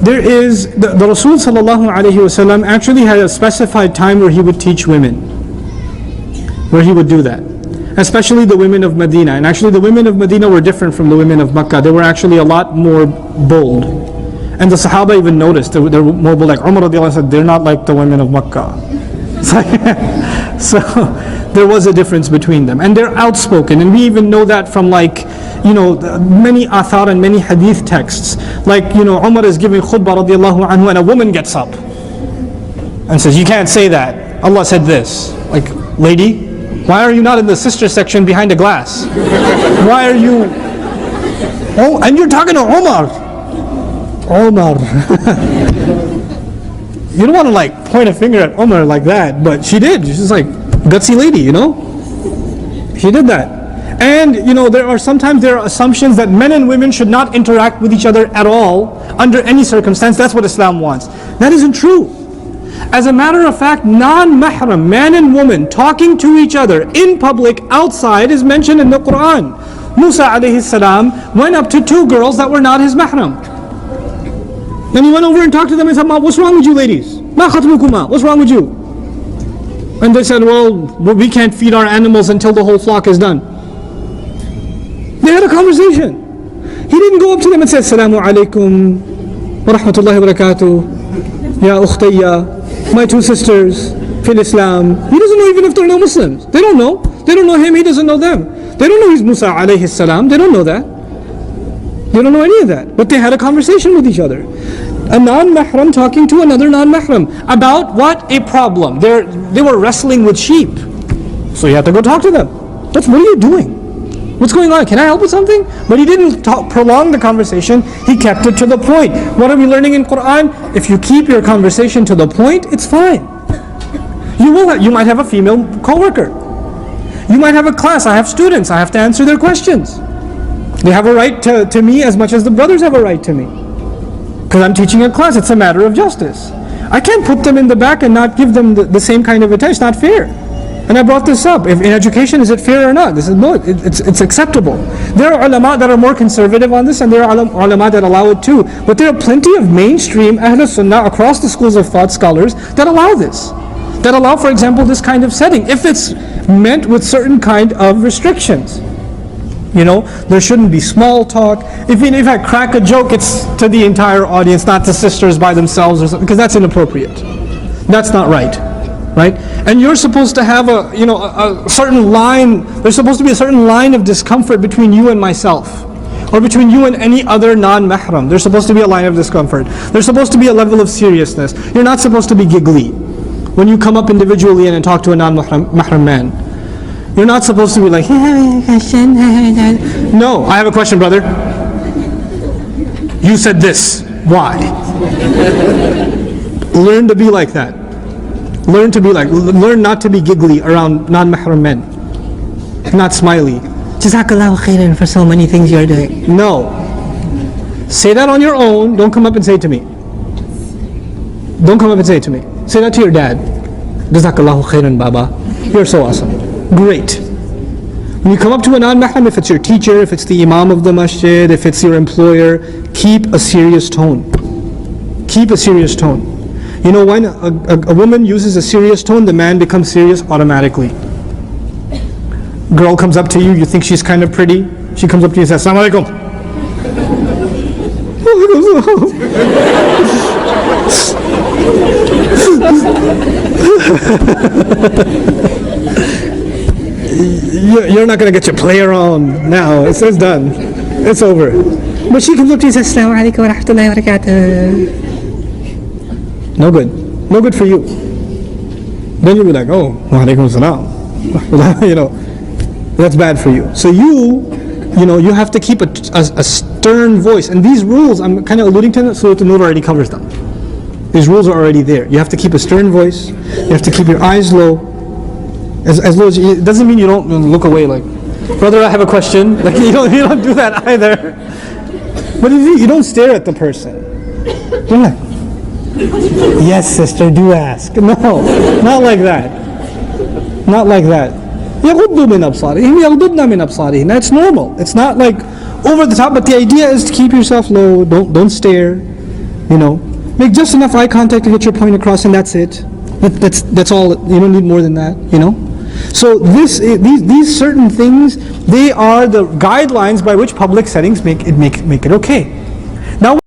there is, the Rasul sallallahu alayhi wasallam actually had a specified time where he would teach women, where he would do that. Especially the women of Medina. And actually the women of Medina were different from the women of Makkah. They were actually a lot more bold. And the Sahaba even noticed they were more bold. Like Umar radiallahu anhu said, they're not like the women of Makkah. So there was a difference between them. And they're outspoken. And we even know that from like, many athar and many hadith texts. Like, Umar is giving khutbah radiallahu anhu and a woman gets up and says, you can't say that. Allah said this. Like, lady, why are you not in the sister section behind a glass? Why are you... Oh, and you're talking to Omar. You don't want to like point a finger at Omar like that, but she did. She's like, gutsy lady, She did that. And, there are assumptions that men and women should not interact with each other at all, under any circumstance. That's what Islam wants. That isn't true. As a matter of fact, non-mahram, man and woman, talking to each other in public, outside, is mentioned in the Quran. Musa alayhi salam went up to two girls that were not his mahram. Then he went over and talked to them and said, what's wrong with you ladies? Ma khatbukuma, what's wrong with you? And they said, well, we can't feed our animals until the whole flock is done. They had a conversation. He didn't go up to them and say, Assalamu alaikum wa rahmatullahi wa barakatuh, ya ukhtayya, my two sisters, fil Islam. He doesn't know even if they're no Muslims. They don't know. They don't know him, he doesn't know them. They don't know he's Musa alayhi salam. They don't know that. They don't know any of that. But they had a conversation with each other. A non-mahram talking to another non-mahram. About what? A problem. They were wrestling with sheep. So you had to go talk to them. What are you doing? What's going on? Can I help with something? But he didn't prolong the conversation. He kept it to the point. What are we learning in Quran? If you keep your conversation to the point, it's fine. You might have a female co-worker. You might have a class. I have students. I have to answer their questions. They have a right to me as much as the brothers have a right to me. Because I'm teaching a class. It's a matter of justice. I can't put them in the back and not give them the same kind of attention. It's not fair. And I brought this up. If in education, is it fair or not? This is no. It's acceptable. There are ulama that are more conservative on this, and there are ulama that allow it too. But there are plenty of mainstream Ahl Sunnah across the schools of thought scholars that allow this. That allow, for example, this kind of setting, if it's meant with certain kind of restrictions. There shouldn't be small talk. If I crack a joke, it's to the entire audience, not to sisters by themselves or something, because that's inappropriate. That's not right. Right? And you're supposed to have a certain line, there's supposed to be a certain line of discomfort between you and myself, or between you and any other non-mahram. There's supposed to be a line of discomfort. There's supposed to be a level of seriousness. You're not supposed to be giggly when you come up individually and talk to a non-mahram man. You're not supposed to be like, no, I have a question, brother. You said this. Why? Learn to be like that. Learn not to be giggly around non-mahram men. Not smiley. Jazakallahu khairan for so many things you're doing. No. Say that on your own. Don't come up and say it to me. Don't come up and say it to me. Say that to your dad. Jazakallahu khairan, Baba. You're so awesome. Great. When you come up to a non-mahram, if it's your teacher, if it's the imam of the masjid, if it's your employer, keep a serious tone. Keep a serious tone. When a woman uses a serious tone, the man becomes serious automatically. Girl comes up to you, you think she's kind of pretty. She comes up to you and says, Assalamu alaikum. You're not going to get your play around now. It's done. It's over. But she comes up to you and says, Assalamu alaikum wa rahmatullahi wa barakatuh. No good. No good for you. Then you'll be like, oh, wa alaikum salam. That's bad for you. So you have to keep a stern voice. And these rules, I'm kind of alluding to them, so the note already covers them. These rules are already there. You have to keep a stern voice. You have to keep your eyes low. As low as it doesn't mean you don't look away like, brother, I have a question. Like you don't do that either. But you don't stare at the person. You're like, yes, sister, do ask. No, not like that. Not like that. يَغُضُّ مِنْ أَبْصَارِهِمْ يَغْضُضْنَ مِنْ أَبْصَارِهِمْ. That's normal. It's not like over the top, but the idea is to keep yourself low. Don't stare. You know, make just enough eye contact to get your point across, and that's it. That's all. You don't need more than that. You know. So these certain things, they are the guidelines by which public settings make it okay. Now